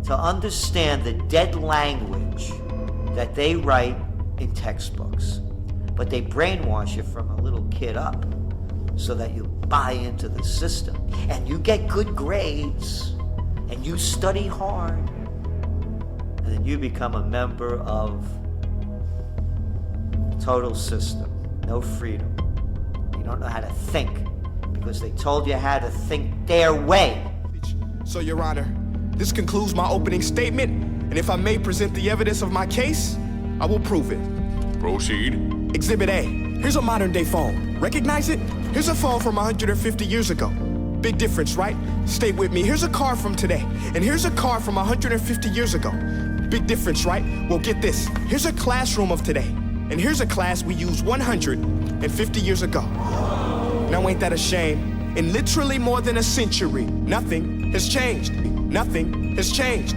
to understand the dead language that they write in textbooks. But they brainwash you from a little kid up so that you buy into the system and you get good grades and you study hard and then you become a member of the total system. No freedom. You don't know how to think because they told you how to think their way. So, Your Honor, this concludes my opening statement, and if I may present the evidence of my case, I will prove it. Proceed. Exhibit A. Here's a modern-day phone. Recognize it? Here's a phone from 150 years ago. Big difference, right? Stay with me. Here's a car from today, and here's a car from 150 years ago. Big difference, right? Well, get this. Here's a classroom of today, and here's a class we used 150 years ago. Now, ain't that a shame? In literally more than a century, nothing has changed. Nothing has changed.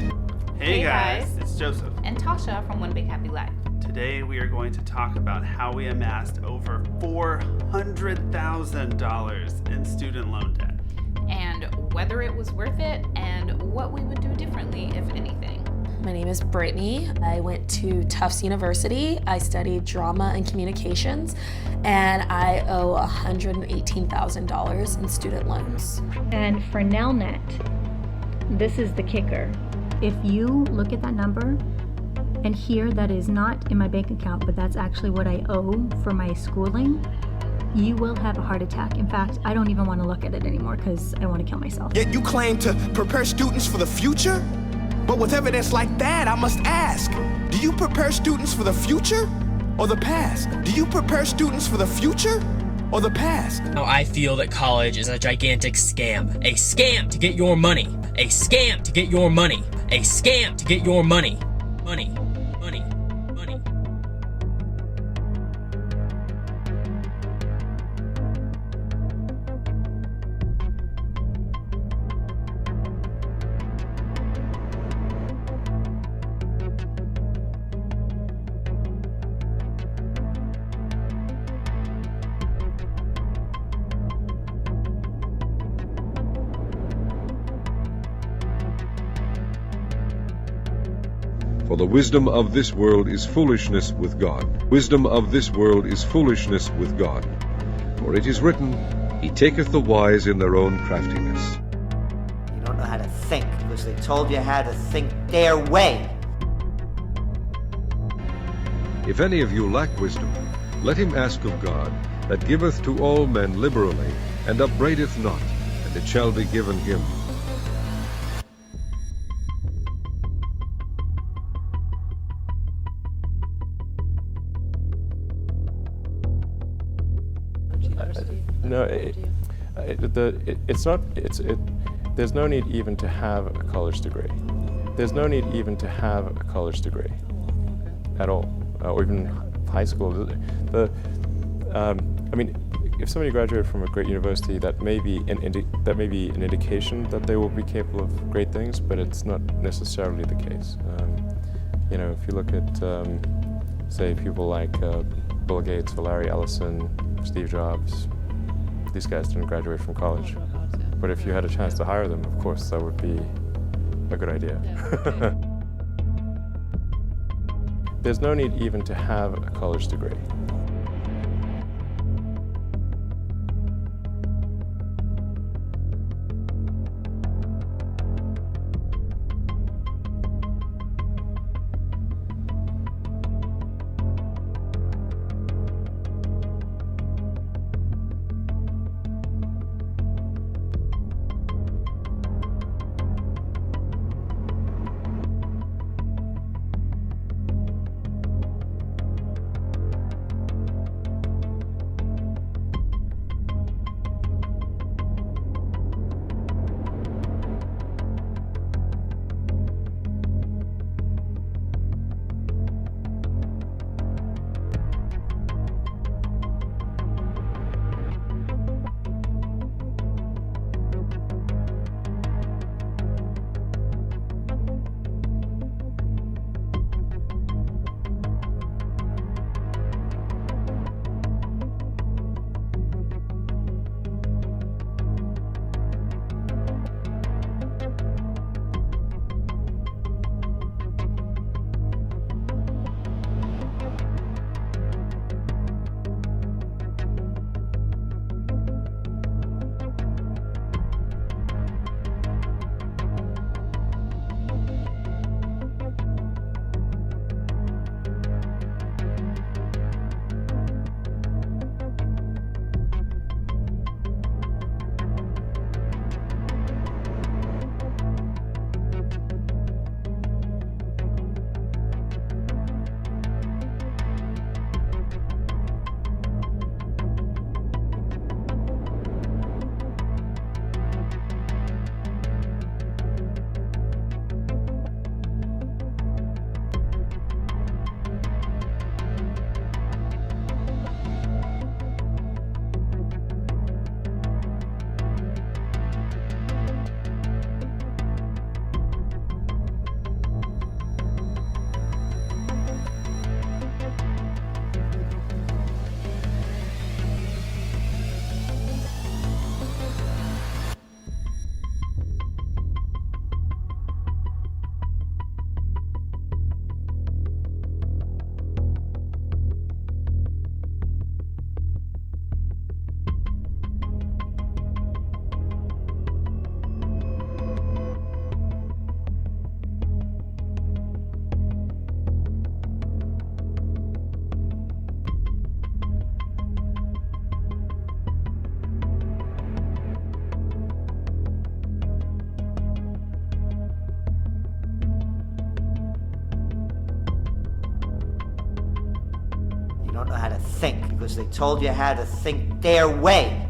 Hey guys, it's Joseph and Tasha from One Big Happy Life. Today we are going to talk about how we amassed over $400,000 in student loan debt. And whether it was worth it and what we would do differently, if anything. My name is Brittany. I went to Tufts University. I studied drama and communications, and I owe $118,000 in student loans. And for Nelnet, this is the kicker. If you look at that number and hear that is not in my bank account, but that's actually what I owe for my schooling, you will have a heart attack. In fact, I don't even want to look at it anymore because I want to kill myself. Yet you claim to prepare students for the future? But with evidence like that, I must ask, do you prepare students for the future or the past? Do you prepare students for the future or the past? I feel that college is a gigantic scam. A scam to get your money. A scam to get your money. A scam to get your money. Money. Money. Money. For the wisdom of this world is foolishness with God. Wisdom of this world is foolishness with God. For it is written, He taketh the wise in their own craftiness. You don't know how to think because they told you how to think their way. If any of you lack wisdom, let him ask of God, that giveth to all men liberally, and upbraideth not, and it shall be given him. No, there's no need even to have a college degree. There's no need even to have a college degree at all, or even high school. I mean, if somebody graduated from a great university, that may be an indication that they will be capable of great things, but it's not necessarily the case. You know, if you look at, say, people like Bill Gates or Larry Ellison, Steve Jobs, these guys didn't graduate from college. But if you had a chance to hire them, of course, that would be a good idea. There's no need even to have a college degree. think, because they told you how to think their way.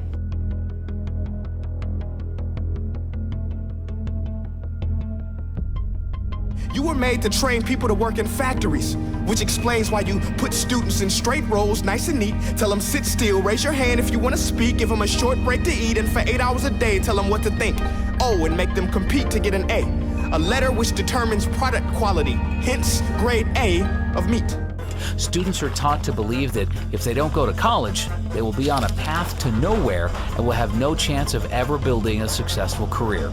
You were made to train people to work in factories, which explains why you put students in straight rows, nice and neat, tell them sit still, raise your hand if you want to speak, give them a short break to eat, and for 8 hours a day tell them what to think. Oh, and make them compete to get an A letter which determines product quality, hence grade A of meat. Students are taught to believe that if they don't go to college, they will be on a path to nowhere and will have no chance of ever building a successful career.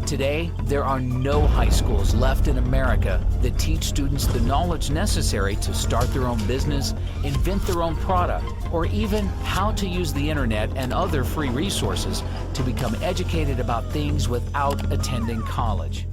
Today, there are no high schools left in America that teach students the knowledge necessary to start their own business, invent their own product, or even how to use the internet and other free resources to become educated about things without attending college.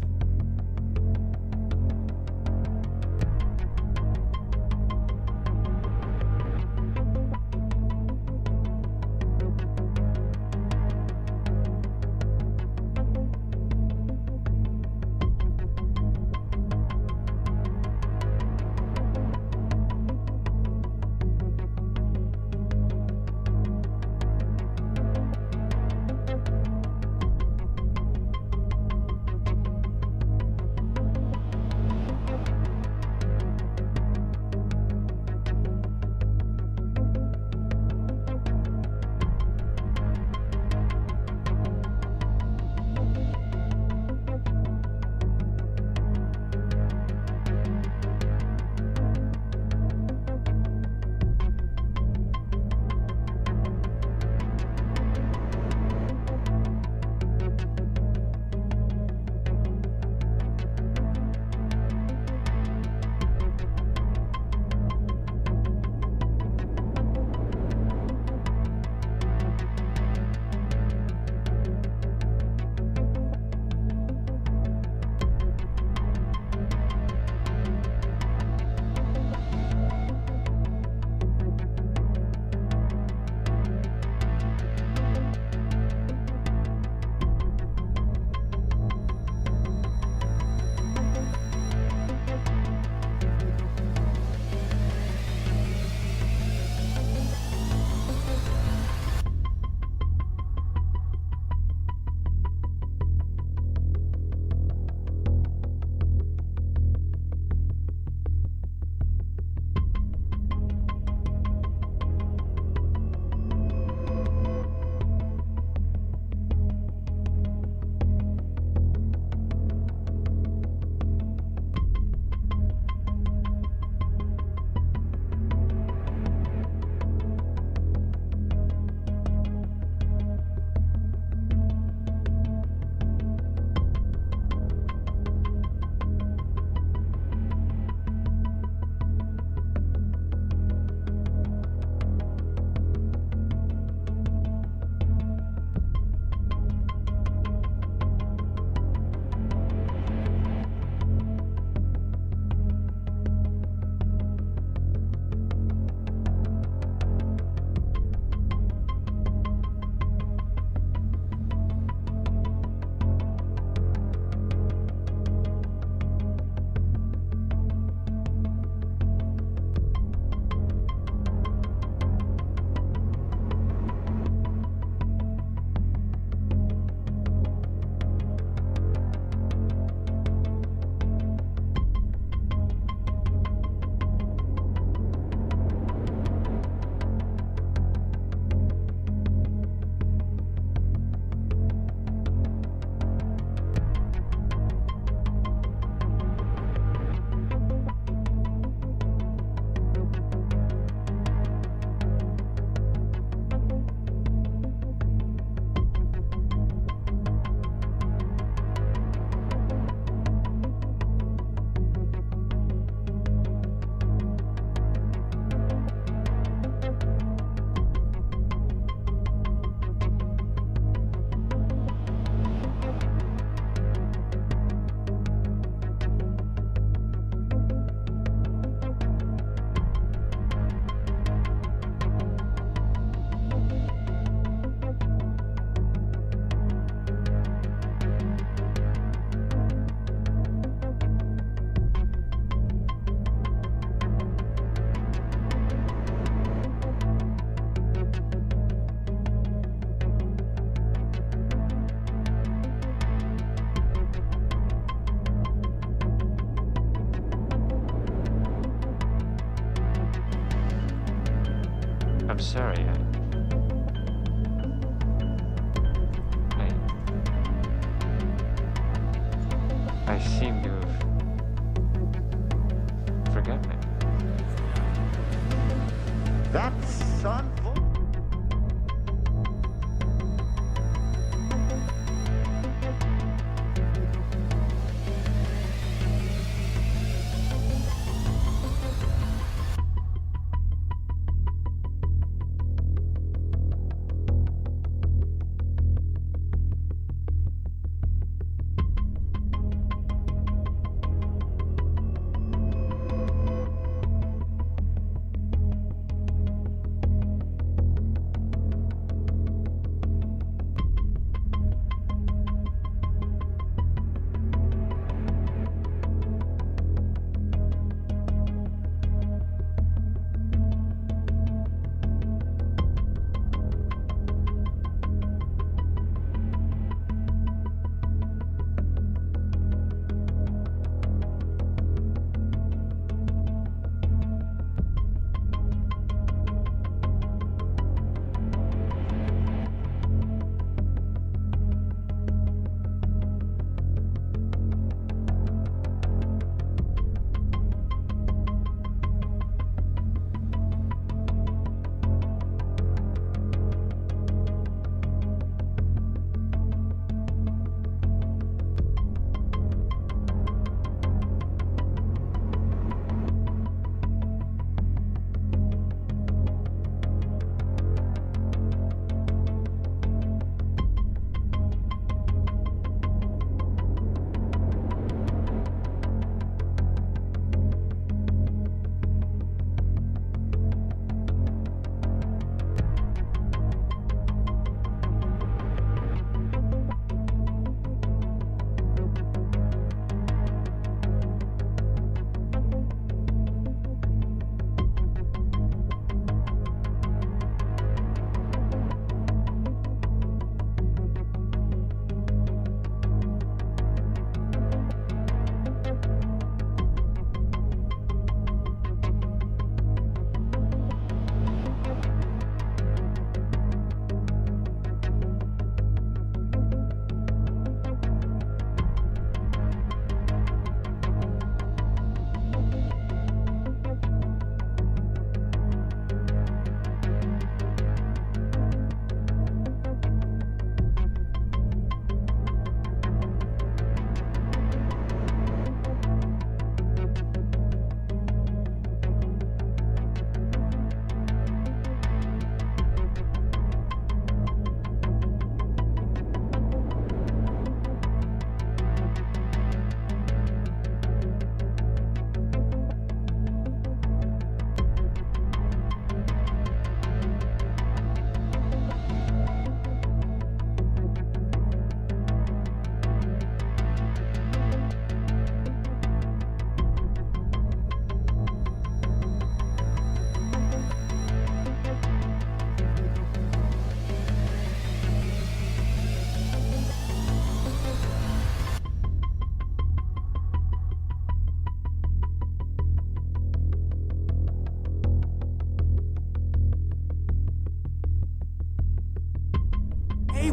I'm sorry. I seem to have forgotten it. That's unfortunate.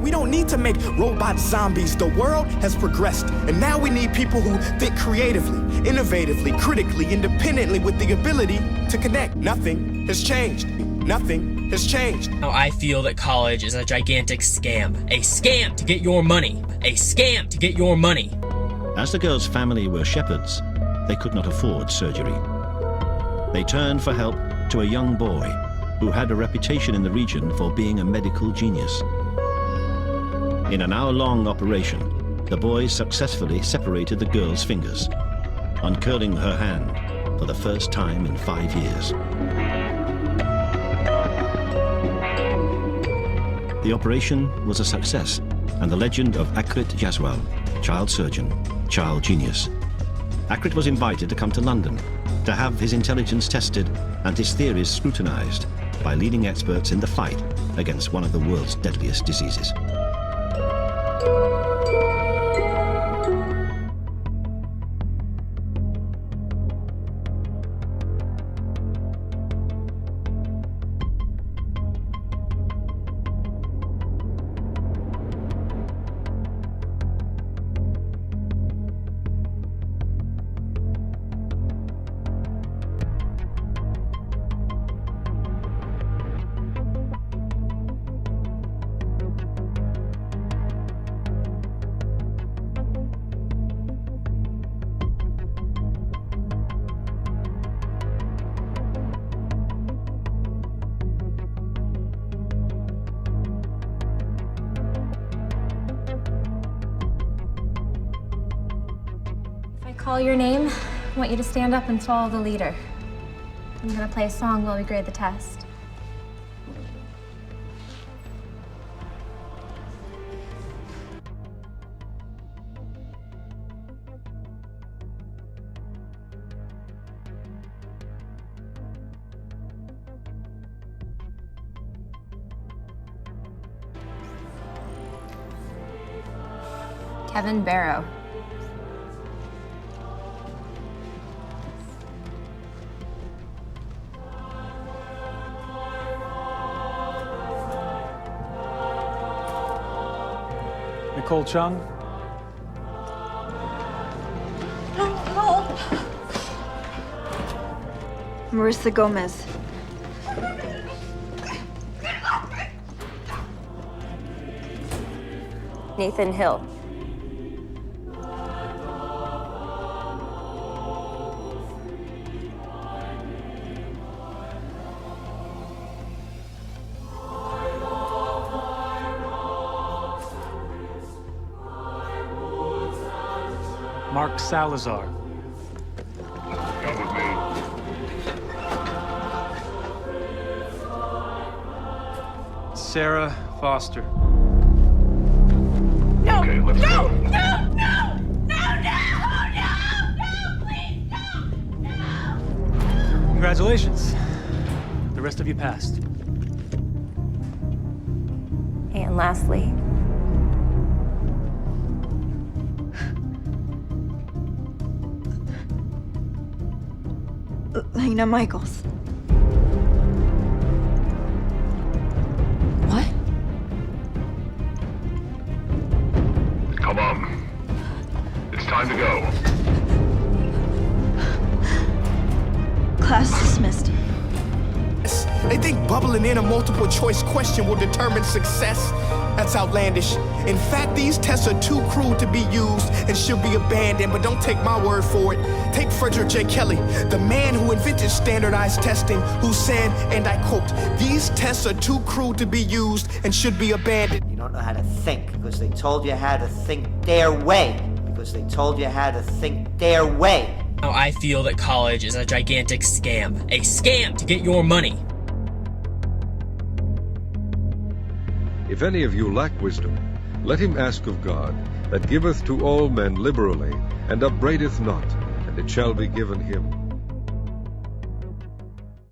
We don't need to make robot zombies. The world has progressed, and now we need people who think creatively, innovatively, critically, independently, with the ability to connect. Nothing has changed. Nothing has changed. Now I feel that college is a gigantic scam. A scam to get your money. A scam to get your money. As the girl's family were shepherds, they could not afford surgery. They turned for help to a young boy who had a reputation in the region for being a medical genius. In an hour-long operation, the boys successfully separated the girl's fingers, uncurling her hand for the first time in 5 years. The operation was a success, and the legend of Akrit Jaswal, child surgeon, child genius. Akrit was invited to come to London to have his intelligence tested and his theories scrutinized by leading experts in the fight against one of the world's deadliest diseases. call your name, I want you to stand up and follow the leader. I'm gonna play a song while we grade the test. Kevin Barrow. Nicole Chung. No. Marissa Gomez. Nathan Hill. Mark Salazar. Come with me. Sarah Foster. No! Okay, let's no! go. No! No! No! No! Please, no! Congratulations. The rest of you passed. And lastly, Lena Michaels. What? Come on. It's time to go. Class dismissed. They think bubbling in a multiple choice question will determine success. That's outlandish. In fact, these tests are too crude to be used and should be abandoned, but don't take my word for it. Take Frederick J. Kelly, the man who invented standardized testing, who said, and I quote, "These tests are too crude to be used and should be abandoned." You don't know how to think because they told you how to think their way. Because they told you how to think their way. Now I feel that college is a gigantic scam. A scam to get your money. If any of you lack wisdom, let him ask of God, that giveth to all men liberally, and upbraideth not, and it shall be given him.